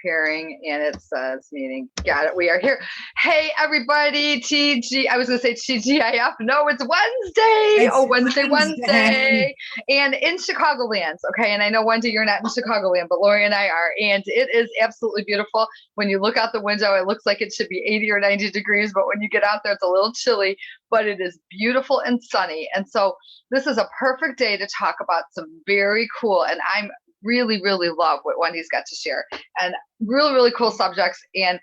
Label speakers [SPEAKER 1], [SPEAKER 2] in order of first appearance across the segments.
[SPEAKER 1] preparing, and it says meeting. Got it. We are here. Hey, everybody. I was going to say TGIF. No, it's Wednesday. Wednesday. And in Chicagoland. Okay. And I know, Wendy, you're not in Chicagoland, but Lori and I are. And it is absolutely beautiful. When you look out the window, it looks like it should be 80 or 90 degrees. But when you get out there, it's a little chilly. But it is beautiful and sunny. And so this is a perfect day to talk about some very cool, and I'm really, really love what Wendy's got to share, and really, really cool subjects. And,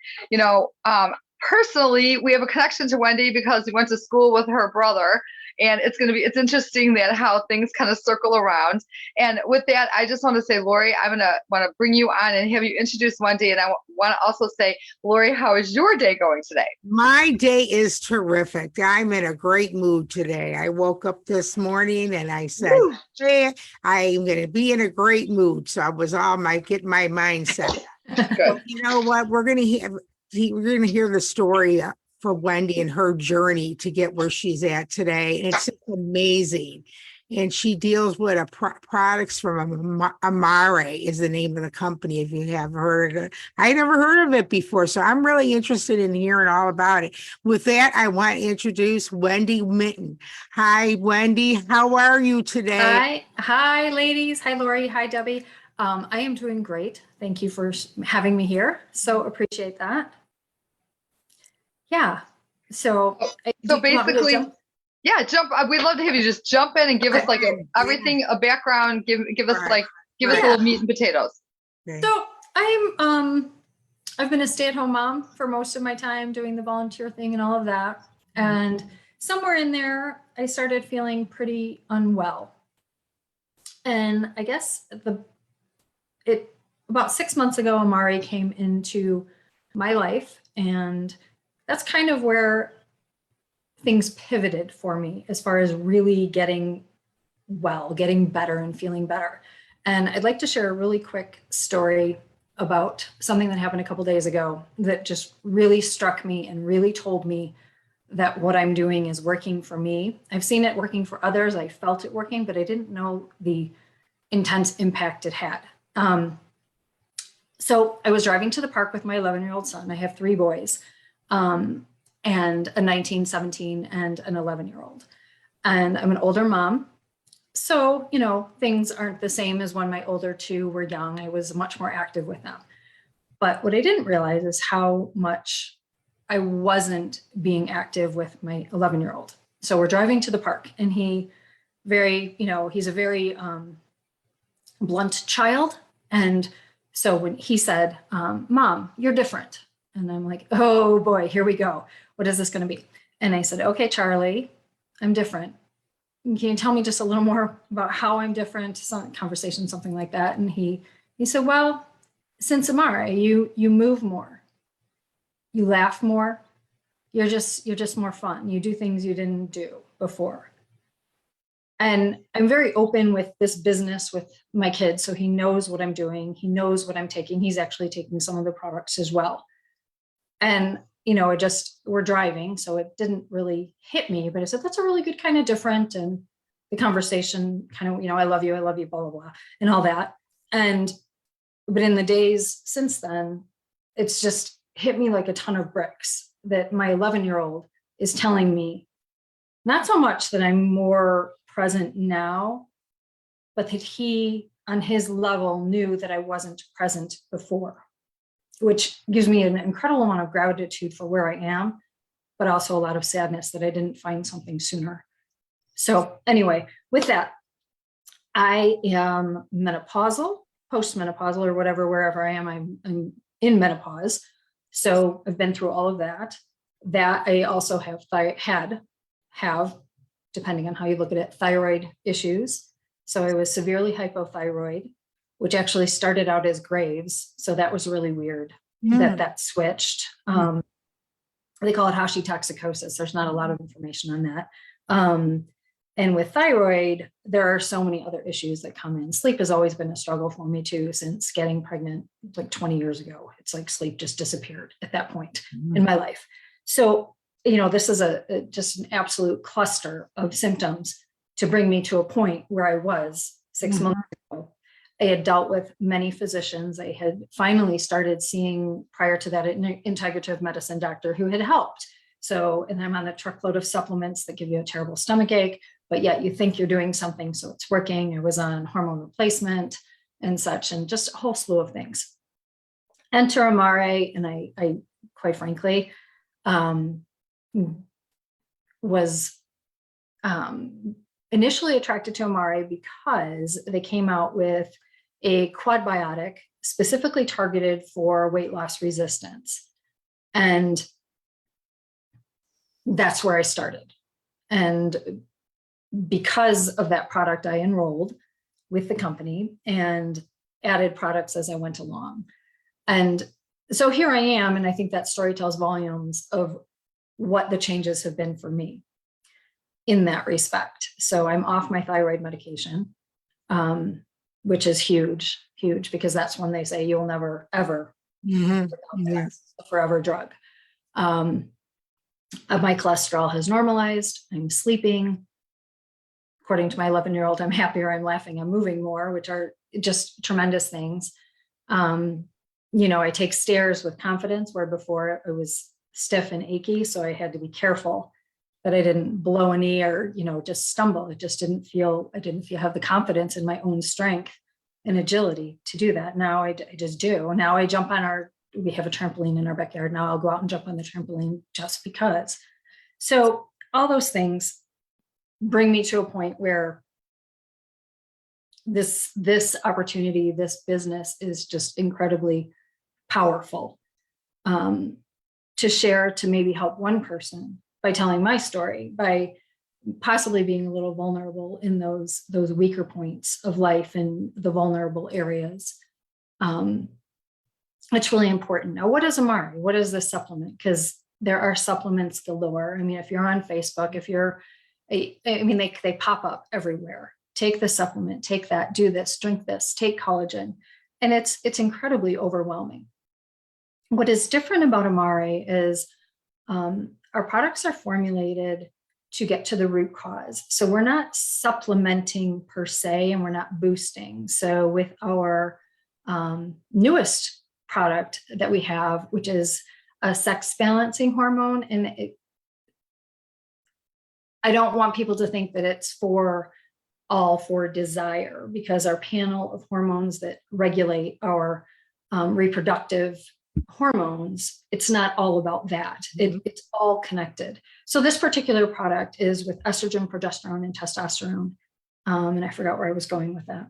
[SPEAKER 1] personally, we have a connection to Wendy because we went to school with her brother, and it's interesting that how things kind of circle around. And with that, I just want to say, Lori, want to bring you on and have you introduce Wendy. And I want to also say, Lori, how is your day going today?
[SPEAKER 2] My day is terrific. I'm in a great mood today. I woke up this morning and I said, hey, I'm going to be in a great mood. So I was getting my mindset. Good. You know what? We're going to hear the story for Wendy and her journey to get where she's at today. And it's amazing. And she deals with products from Amare is the name of the company, if you have heard of it. I never heard of it before, so I'm really interested in hearing all about it. With that, I want to introduce Wendy Minten. Hi, Wendy. How are you today?
[SPEAKER 3] Hi, ladies. Hi, Lori. Hi, Debbie. I am doing great. Thank you for having me here. So appreciate that. Yeah. So
[SPEAKER 1] basically, jump. We'd love to have you just jump in and give us like a background. Give us a little meat and potatoes.
[SPEAKER 3] Okay. So I've been a stay-at-home mom for most of my time, doing the volunteer thing and all of that. And somewhere in there, I started feeling pretty unwell. And I guess about 6 months ago, Amari came into my life, and that's kind of where things pivoted for me as far as really getting well, getting better and feeling better. And I'd like to share a really quick story about something that happened a couple days ago that just really struck me and really told me that what I'm doing is working for me. I've seen it working for others. I felt it working, but I didn't know the intense impact it had. So I was driving to the park with my 11-year-old son. I have 3 boys. And a 19, 17, and an 11-year-old. And I'm an older mom. So, things aren't the same as when my older 2 were young. I was much more active with them. But what I didn't realize is how much I wasn't being active with my 11-year-old. So we're driving to the park, and he's a very blunt child. And so when he said, Mom, you're different. And I'm like, oh boy, here we go. What is this going to be? And I said, okay, Charlie, I'm different. Can you tell me just a little more about how I'm different? Some conversation, something like that. And he said, well, since Amara, you move more, you laugh more, you're just more fun. You do things you didn't do before. And I'm very open with this business with my kids. So he knows what I'm doing. He knows what I'm taking. He's actually taking some of the products as well. And, we're driving, so it didn't really hit me, but I said, that's a really good kind of different. And the conversation kind of, I love you, blah, blah, blah, and all that. But in the days since then, it's just hit me like a ton of bricks that my 11-year-old is telling me, not so much that I'm more present now, but that he, on his level, knew that I wasn't present before, which gives me an incredible amount of gratitude for where I am, but also a lot of sadness that I didn't find something sooner. So anyway, with that, I am menopausal, postmenopausal, or whatever, wherever I am, I'm in menopause. So I've been through all of that. That I also have depending on how you look at it, thyroid issues. So I was severely hypothyroid, which actually started out as Graves. So that was really weird that switched. They call it Hashimoto's. There's not a lot of information on that. And with thyroid, there are so many other issues that come in. Sleep has always been a struggle for me too, since getting pregnant like 20 years ago. It's like sleep just disappeared at that point in my life. So, this is just an absolute cluster of symptoms to bring me to a point where I was 6 months ago. I had dealt with many physicians. I had finally started seeing, prior to that, an integrative medicine doctor who had helped. So, and I'm on a truckload of supplements that give you a terrible stomach ache, but yet you think you're doing something, so it's working. I was on hormone replacement and such, and just a whole slew of things. Enter Amare, and I quite frankly, was initially attracted to Amare because they came out with a quad biotic specifically targeted for weight loss resistance. And that's where I started. And because of that product, I enrolled with the company and added products as I went along. And so here I am, and I think that story tells volumes of what the changes have been for me in that respect. So I'm off my thyroid medication, which is huge, because that's when they say you'll never, ever,
[SPEAKER 2] Yes.
[SPEAKER 3] a forever drug. My cholesterol has normalized. I'm sleeping. According to my 11-year-old, I'm happier, I'm laughing, I'm moving more, which are just tremendous things. I take stairs with confidence, where before it was stiff and achy. So I had to be careful that I didn't blow a knee or, just stumble. It just didn't feel, have the confidence in my own strength and agility to do that. Now I just do. Now I jump on we have a trampoline in our backyard. Now I'll go out and jump on the trampoline just because. So all those things bring me to a point where this opportunity, this business is just incredibly powerful, to share, to maybe help one person by telling my story, by possibly being a little vulnerable in those weaker points of life and the vulnerable areas. It's really important. Now, what is Amare? What is this supplement? Because there are supplements galore. I mean, if you're on Facebook, they pop up everywhere. Take the supplement, take that, do this, drink this, take collagen. And it's incredibly overwhelming. What is different about Amare is our products are formulated to get to the root cause. So we're not supplementing per se, and we're not boosting. So with our newest product that we have, which is a sex balancing hormone, and I don't want people to think that it's for desire, because our panel of hormones that regulate our reproductive hormones, it's not all about that. It's all connected. So this particular product is with estrogen, progesterone, and testosterone. And I forgot where I was going with that.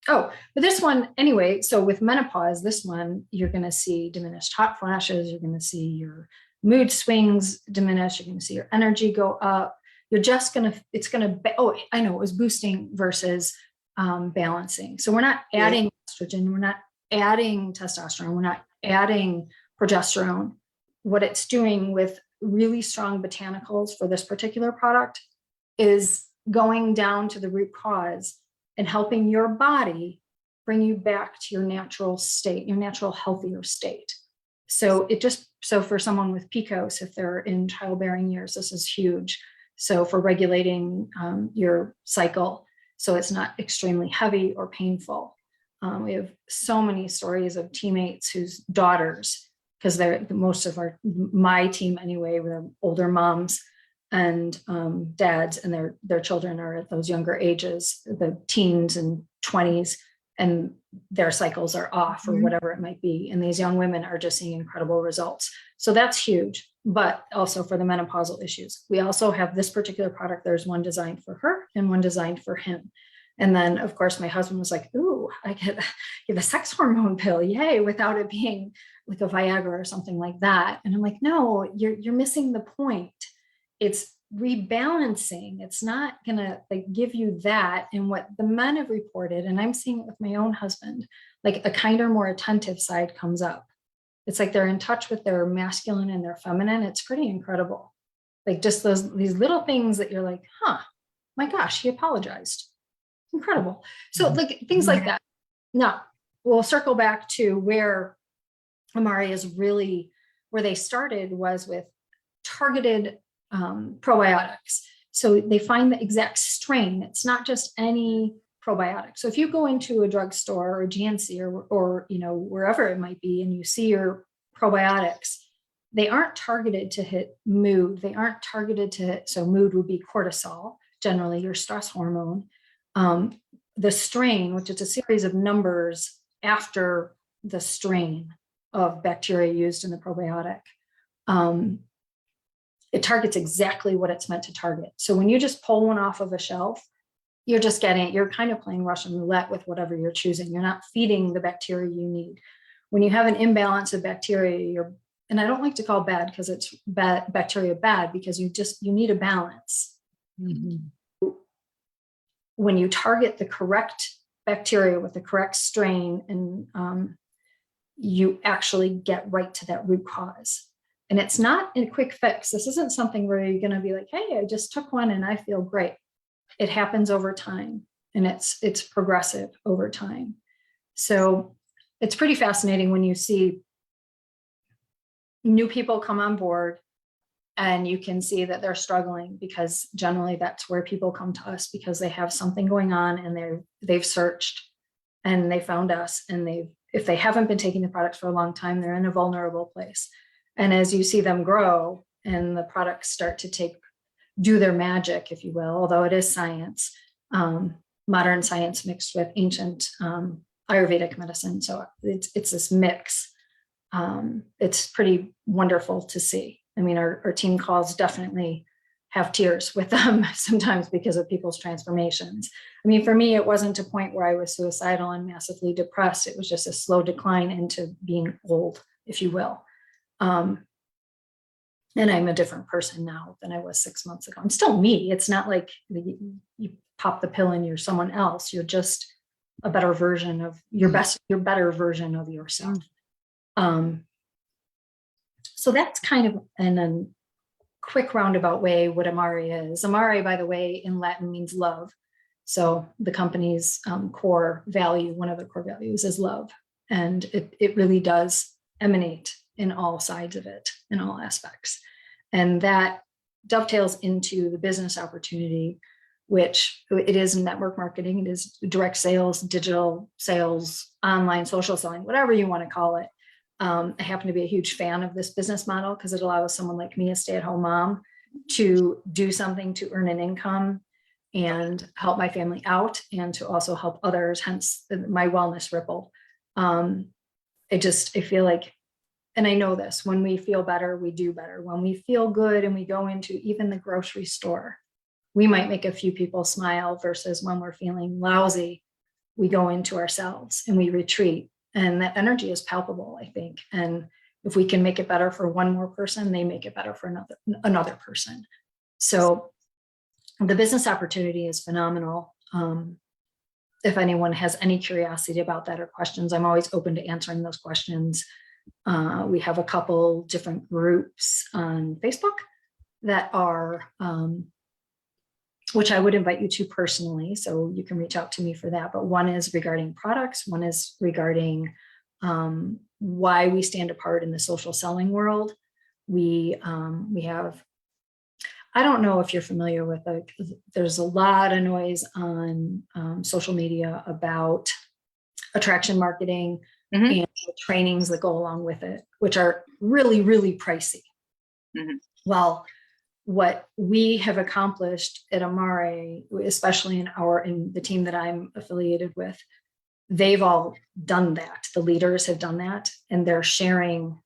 [SPEAKER 3] Oh, but this one, anyway, so with menopause, this one, you're going to see diminished hot flashes. You're going to see your mood swings diminish. You're going to see your energy go up. You're just going to, it was boosting versus balancing. So we're not adding estrogen. We're not adding testosterone. We're not adding progesterone. What it's doing with really strong botanicals for this particular product is going down to the root cause and helping your body bring you back to your natural state, your natural healthier state. So for someone with PCOS, if they're in childbearing years, this is huge. So for regulating your cycle, so it's not extremely heavy or painful. We have so many stories of teammates whose daughters, because they're most of my team anyway, with older moms and dads, and their children are at those younger ages, the teens and 20s, and their cycles are off or whatever it might be. And these young women are just seeing incredible results. So that's huge, but also for the menopausal issues. We also have this particular product. There's one designed for her and one designed for him. And then, of course, my husband was like, ooh, I get a sex hormone pill, yay, without it being like a Viagra or something like that. And I'm like, no, you're missing the point. It's rebalancing. It's not gonna give you that. And what the men have reported, and I'm seeing it with my own husband, like a kinder, more attentive side comes up. It's like they're in touch with their masculine and their feminine. It's pretty incredible. Like just these little things that you're like, my gosh, he apologized. Incredible. So like things like that. Now we'll circle back to where Amare is really, where they started was with targeted probiotics. So they find the exact strain. It's not just any probiotics. So if you go into a drugstore or a GNC or wherever it might be, and you see your probiotics, they aren't targeted to hit mood. They aren't targeted to hit, so mood would be cortisol, generally your stress hormone. The strain, which is a series of numbers after the strain of bacteria used in the probiotic, it targets exactly what it's meant to target. So when you just pull one off of a shelf, you're kind of playing Russian roulette with whatever you're choosing. You're not feeding the bacteria you need. When you have an imbalance of bacteria, and I don't like to call bad because it's bad bacteria bad, because you need a balance. Mm-hmm. When you target the correct bacteria with the correct strain, and you actually get right to that root cause. And it's not a quick fix. This isn't something where you're going to be like, hey, I just took one and I feel great. It happens over time, and it's progressive over time. So it's pretty fascinating when you see new people come on board and you can see that they're struggling, because generally that's where people come to us, because they have something going on and they've searched and they found us, and if they haven't been taking the products for a long time, they're in a vulnerable place. And as you see them grow and the products start to do their magic, if you will, although it is science, modern science mixed with ancient Ayurvedic medicine. So it's this mix. It's pretty wonderful to see. I mean, our team calls definitely have tears with them sometimes because of people's transformations. I mean, for me, it wasn't a point where I was suicidal and massively depressed. It was just a slow decline into being old, if you will. And I'm a different person now than I was 6 months ago. I'm still me. It's not like you pop the pill and you're someone else. You're just a better version of your better version of yourself. So that's kind of in a quick roundabout way what Amare is. Amare, by the way, in Latin means love. So the company's core value, one of the core values, is love. And it really does emanate in all sides of it, in all aspects. And that dovetails into the business opportunity, which it is network marketing, it is direct sales, digital sales, online social selling, whatever you want to call it. I happen to be a huge fan of this business model because it allows someone like me, a stay-at-home mom, to do something to earn an income and help my family out, and to also help others, hence my wellness ripple. I feel like, and I know this, when we feel better, we do better. When we feel good and we go into even the grocery store, we might make a few people smile, versus when we're feeling lousy, we go into ourselves and we retreat. And that energy is palpable, I think. And if we can make it better for one more person, they make it better for another person. So the business opportunity is phenomenal. If anyone has any curiosity about that or questions, I'm always open to answering those questions. We have a couple different groups on Facebook that are, which I would invite you to personally, so you can reach out to me for that. But one is regarding products, one is regarding why we stand apart in the social selling world. We have, I don't know if you're familiar with it, there's a lot of noise on social media about attraction marketing, mm-hmm. and the trainings that go along with it, which are really, really pricey. Mm-hmm. Well, what we have accomplished at Amare, especially in the team that I'm affiliated with, they've all done that. The leaders have done that, and they're sharing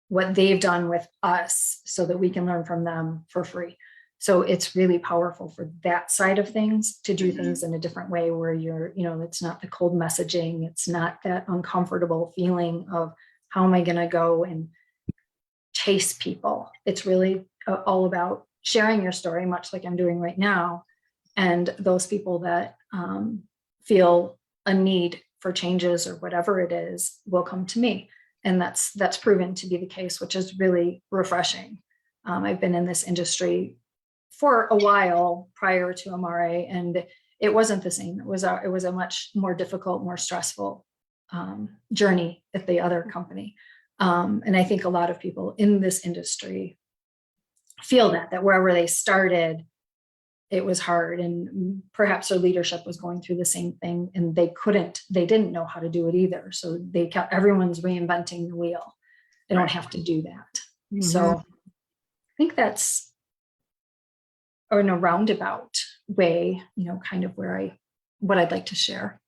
[SPEAKER 3] what they've done with us so that we can learn from them for free. So it's really powerful for that side of things, to do mm-hmm. things in a different way, where it's not the cold messaging. It's not that uncomfortable feeling of how am I going to go and chase people. It's really all about sharing your story, much like I'm doing right now. And those people that feel a need for changes or whatever it is will come to me. And that's proven to be the case, which is really refreshing. I've been in this industry for a while prior to Amare, and it wasn't the same. It was a much more difficult, more stressful journey at the other company. And I think a lot of people in this industry feel that wherever they started, it was hard, and perhaps their leadership was going through the same thing, and they didn't know how to do it either. So everyone's reinventing the wheel. They don't have to do that.
[SPEAKER 2] Mhm.
[SPEAKER 3] So I think that's, or in a roundabout way, kind of what I'd like to share.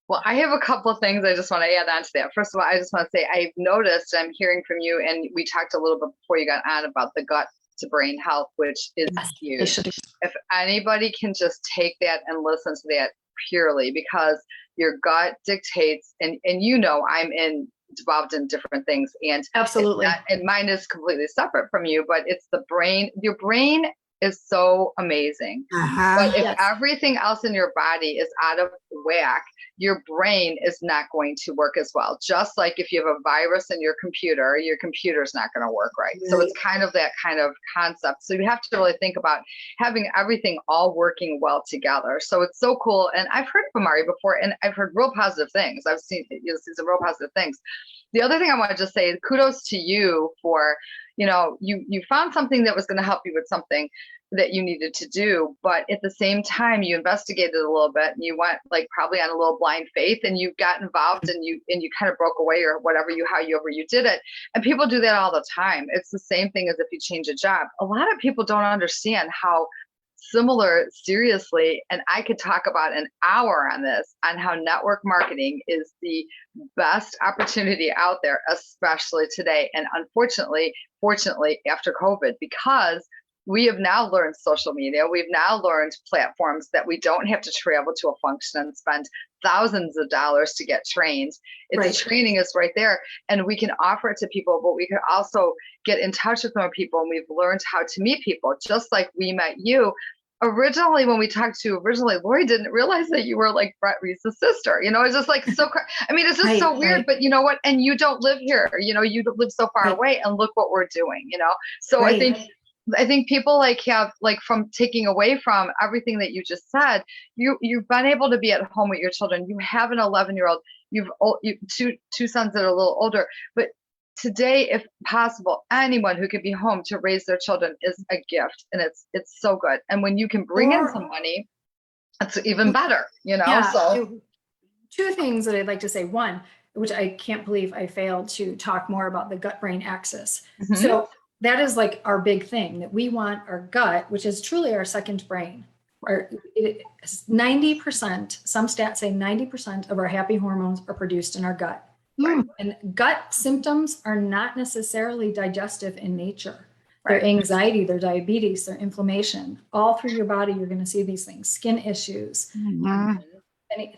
[SPEAKER 1] Well, I have a couple of things I just want to add on to that. First of all, I just want to say I've noticed, I'm hearing from you, and we talked a little bit before you got on about the gut to brain health, which is huge. If anybody can just take that and listen to that purely, because your gut dictates, and I'm involved in different things, and
[SPEAKER 3] absolutely,
[SPEAKER 1] and mine is completely separate from you, but it's the brain. Your brain is so amazing. But if everything else in your body is out of whack, your brain is not going to work as well. Just like if you have a virus in your computer's not going to work right. So it's kind of that kind of concept. So you have to really think about having everything all working well together. So it's so cool. And I've heard from Mari before, and I've heard real positive things. I've seen some real positive things. The other thing I want to just say, kudos to you for, you found something that was going to help you with something that you needed to do, but at the same time you investigated a little bit, and you went probably on a little blind faith, and you got involved, and you kind of broke away, or however you did it. And people do that all the time. It's the same thing as if you change a job. A lot of people don't understand how similar, seriously, and I could talk about an hour on this, on how network marketing is the best opportunity out there, especially today. And fortunately, after COVID, because we have now learned social media. We've now learned platforms that we don't have to travel to a function and spend thousands of dollars to get trained. The training is right there, and we can offer it to people, but we can also get in touch with more people, and we've learned how to meet people, just like we met you. Originally, when we talked to you, Lori didn't realize that you were like Brett Reese's sister. It's just like so, it's just so weird, but you know what? And you don't live here, you live so far away, and look what we're doing, So I think people have from taking away from everything that you just said, you've been able to be at home with your children. You have an 11-year-old, you've two sons that are a little older, but today, if possible, anyone who could be home to raise their children is a gift, and it's so good. And when you can bring in some money, it's even better, So
[SPEAKER 3] two things that I'd like to say. One, which I can't believe I failed to talk more about, the gut-brain axis. Mm-hmm. So that is our big thing, that we want our gut, which is truly our second brain. 90%, some stats say 90% of our happy hormones are produced in our gut. Right. And gut symptoms are not necessarily digestive in nature. Their anxiety, their diabetes, their inflammation, all through your body, you're going to see these things, skin issues, and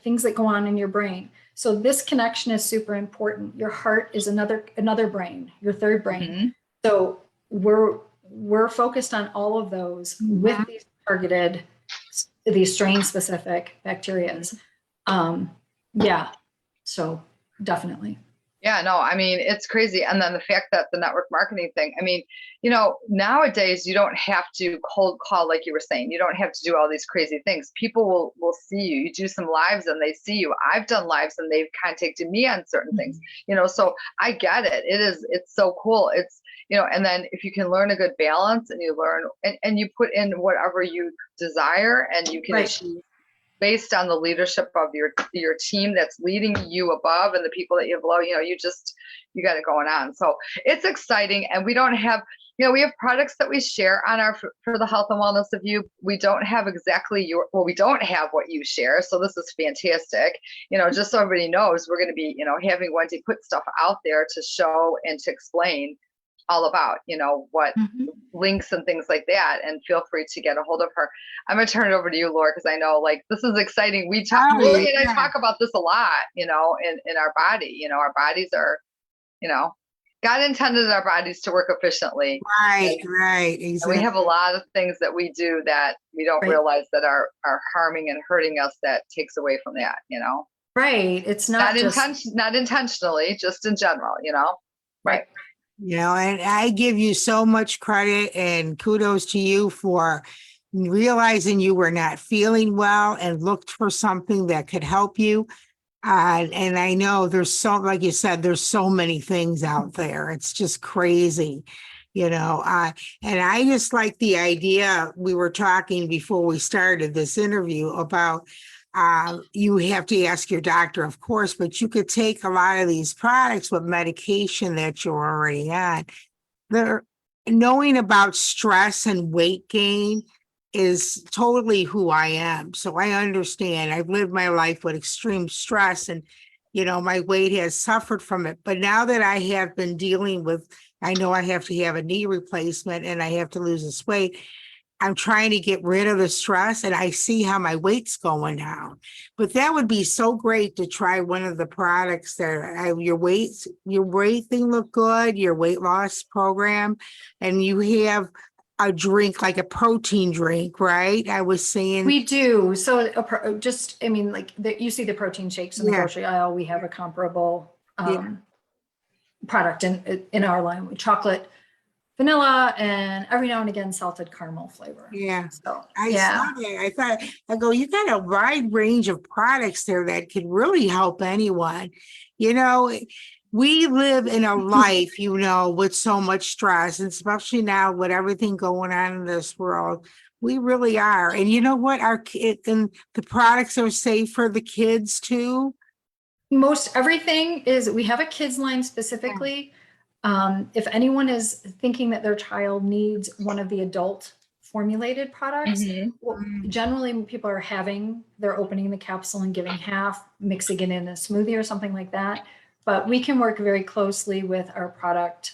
[SPEAKER 3] things that go on in your brain. So this connection is super important. Your heart is another brain, your third brain. Mm-hmm. So we're focused on all of those with these targeted, these strain specific bacterias. So definitely.
[SPEAKER 1] Yeah, no, it's crazy. And then the fact that the network marketing thing, nowadays you don't have to cold call, like you were saying. You don't have to do all these crazy things. People will see you. You do some lives and they see you. I've done lives and they've contacted me on certain things, so I get it. It's so cool. It's, and then if you can learn a good balance, and you learn and you put in whatever you desire, and you can achieve based on the leadership of your team that's leading you above, and the people that you have below, you got it going on. So it's exciting. And we don't have, we have products that we share on for the health and wellness of you. We don't have exactly we don't have what you share. So this is fantastic. Just so everybody knows, we're going to be, having Wendy put stuff out there to show and to explain all about, what links and things like that. And feel free to get a hold of her. I'm going to turn it over to you, Laura, because I know this is exciting. We talk, Lori and I talk about this a lot, in our body. Our bodies are, God intended our bodies to work efficiently.
[SPEAKER 2] Right. Exactly.
[SPEAKER 1] And we have a lot of things that we do that we don't realize that are harming and hurting us, that takes away from that,
[SPEAKER 3] Right. It's not
[SPEAKER 1] intentionally, just in general, Right.
[SPEAKER 2] And I give you so much credit and kudos to you for realizing you were not feeling well and looked for something that could help you. And I know there's like you said, there's so many things out there. It's just crazy. And I just like the idea, we were talking before we started this interview about you have to ask your doctor, of course, but you could take a lot of these products with medication that you're already on. They're knowing about stress and weight gain is totally who I am. So I understand. I've lived my life with extreme stress and, my weight has suffered from it. But now that I have been dealing with, I know I have to have a knee replacement and I have to lose this weight. I'm trying to get rid of the stress and I see how my weight's going down. But that would be so great to try one of the products that your weight thing look good, your weight loss program, and you have a drink like a protein drink, right? I was saying
[SPEAKER 3] we do. So you see the protein shakes in the
[SPEAKER 2] Yeah.
[SPEAKER 3] grocery aisle. We have a comparable
[SPEAKER 2] Yeah.
[SPEAKER 3] product in our line with chocolate, vanilla, and every now and again salted caramel flavor.
[SPEAKER 2] Yeah.
[SPEAKER 3] So
[SPEAKER 2] I saw that. I go, you got a wide range of products there that could really help anyone. We live in a life, with so much stress, and especially now with everything going on in this world. We really are. And you know what? Our kid and the products are safe for the kids too.
[SPEAKER 3] most everything is, we have a kids line specifically. If anyone is thinking that their child needs one of the adult formulated products, well, generally people are they're opening the capsule and giving half, mixing it in a smoothie or something like that. But we can work very closely with our product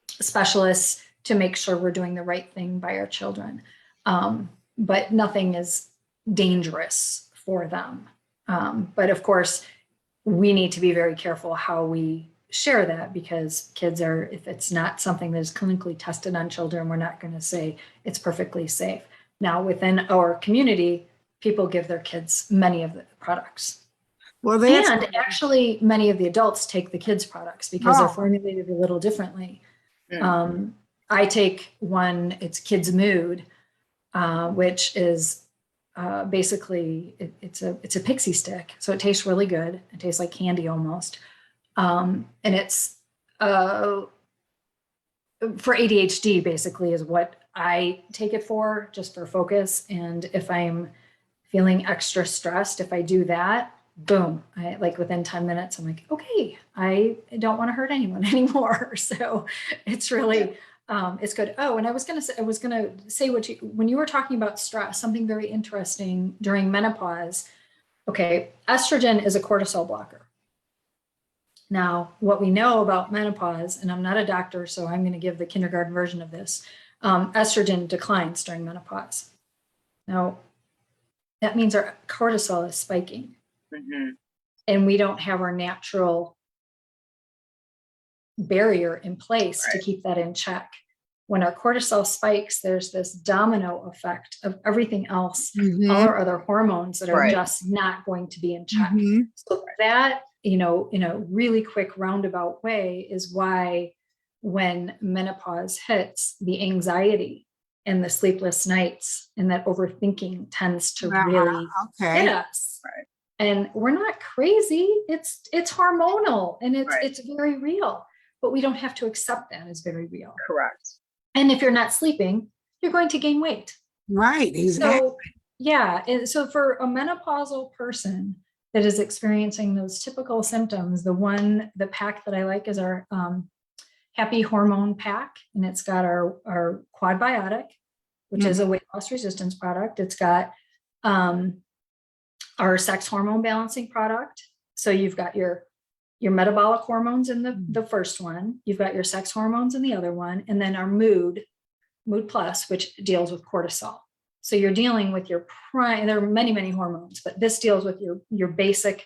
[SPEAKER 3] specialists to make sure we're doing the right thing by our children. But nothing is dangerous for them. But of course, we need to be very careful how we share that, because if it's not something that is clinically tested on children, we're not going to say it's perfectly safe. Now, within our community, people give their kids many of the products.
[SPEAKER 2] Well,
[SPEAKER 3] and actually, many of the adults take the kids' products because they're formulated a little differently. I take one, it's Kids Mood, which is basically, it's a pixie stick. So it tastes really good. It tastes like candy almost. And it's for ADHD, basically, is what I take it for, just for focus. And if I'm feeling extra stressed, if I do that, boom, within 10 minutes, I'm like, okay, I don't want to hurt anyone anymore. So it's really, it's good. Oh, and I was going to say when you were talking about stress, something very interesting during menopause. Okay. Estrogen is a cortisol blocker. Now, what we know about menopause, and I'm not a doctor, so I'm going to give the kindergarten version of this, estrogen declines during menopause. Now, that means our cortisol is spiking. And we don't have our natural barrier in place to keep that in check. When our cortisol spikes, there's this domino effect of everything else, all our other hormones that are just not going to be in check. So that, in a really quick roundabout way, is why when menopause hits, the anxiety and the sleepless nights and that overthinking tends to really hit us. And we're not crazy. It's hormonal and it's very real, but we don't have to accept that as very real.
[SPEAKER 1] Correct.
[SPEAKER 3] And if you're not sleeping, you're going to gain weight.
[SPEAKER 2] Right. Exactly.
[SPEAKER 3] So, yeah. And so for a menopausal person that is experiencing those typical symptoms, the pack that I like is our Happy Hormone Pack. And it's got our Quad Biotic, which is a weight loss resistance product. It's got our sex hormone balancing product. So you've got your metabolic hormones in the first one, you've got your sex hormones in the other one, and then our Mood Plus, which deals with cortisol. So you're dealing with there are many, many hormones, but this deals with your basic,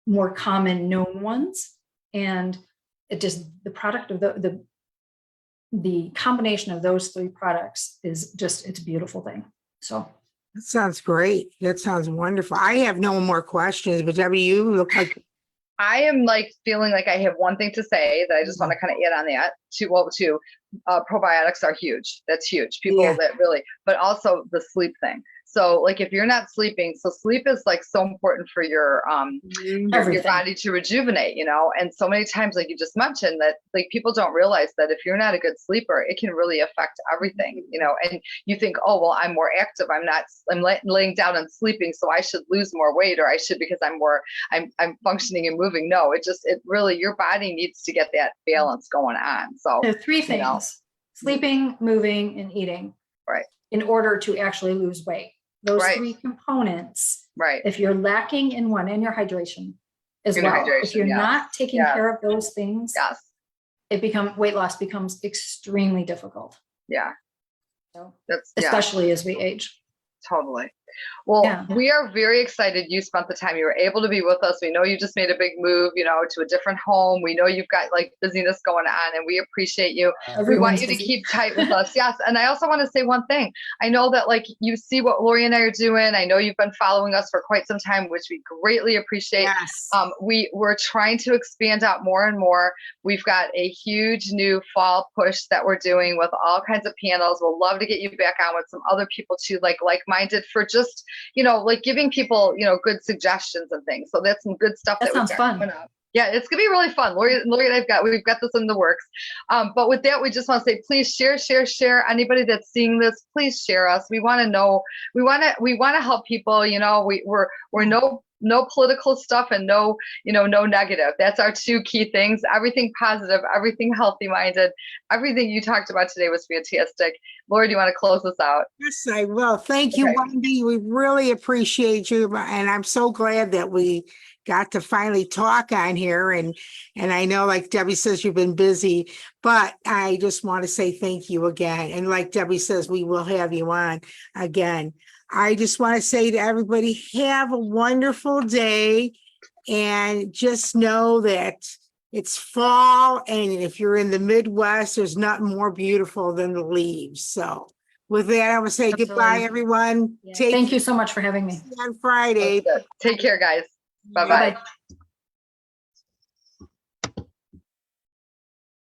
[SPEAKER 3] more common known ones. And it just, the product of the combination of those three products is just, it's a beautiful thing. So
[SPEAKER 2] that sounds great. That sounds wonderful. I have no more questions, but Debbie, you look like
[SPEAKER 1] I am feeling like I have one thing to say that I just want to kind of add on that. Probiotics are huge. That's huge. People that really, but also the sleep thing. So like if you're not sleeping, so sleep is like so important for your your
[SPEAKER 3] Everything.
[SPEAKER 1] body to rejuvenate, you know. And so many times, like you just mentioned, that like people don't realize that if you're not a good sleeper, it can really affect everything, you know. And you think, oh well, I'm more active, I'm laying down and sleeping, so I should lose more weight, or I should because I'm functioning and moving. No, it really, your body needs to get that balance going on. So
[SPEAKER 3] There are three things: sleeping, moving, and eating.
[SPEAKER 1] Right.
[SPEAKER 3] In order to actually lose weight. Those
[SPEAKER 1] Right.
[SPEAKER 3] three components.
[SPEAKER 1] Right.
[SPEAKER 3] If you're lacking in one, and your hydration as well. If you're not taking care of those things, weight loss becomes extremely difficult.
[SPEAKER 1] Yeah.
[SPEAKER 3] So
[SPEAKER 1] That's
[SPEAKER 3] especially as we age.
[SPEAKER 1] Totally. Well, we are very excited you spent the time. You were able to be with us. We know you just made a big move, you know, to a different home. We know you've got like busyness going on, and we appreciate you. We want you to keep tight with us. Yes. And I also want to say one thing. I know that like you see what Lori and I are doing. I know you've been following us for quite some time, which we greatly appreciate.
[SPEAKER 2] Yes.
[SPEAKER 1] We're trying to expand out more and more. We've got a huge new fall push that we're doing with all kinds of panels. We'll love to get you back on with some other people too, like-minded, for just, you know, like giving people, you know, good suggestions and things. So that's some good stuff.
[SPEAKER 3] That sounds fun.
[SPEAKER 1] Yeah, it's gonna be really fun. Lori and we've got this in the works. But with that, we just want to say, please share. Anybody that's seeing this, please share us. We want to know. We want to help people. You know, we're no political stuff and no negative. That's our two key things. Everything positive, everything healthy minded. Everything you talked about today was fantastic. Lori, do you want to close us out?
[SPEAKER 2] Yes, I will. Thank you, Wendy. We really appreciate you. And I'm so glad that we got to finally talk on here. And I know, like Debbie says, you've been busy, but I just want to say thank you again. And like Debbie says, we will have you on again. I just want to say to everybody, have a wonderful day, and just know that it's fall. And if you're in the Midwest, there's nothing more beautiful than the leaves. So with that, I will say goodbye, everyone.
[SPEAKER 3] Thank you so much for having me.
[SPEAKER 2] See you on Friday.
[SPEAKER 1] Take care, guys. Bye-bye.
[SPEAKER 3] Bye-bye.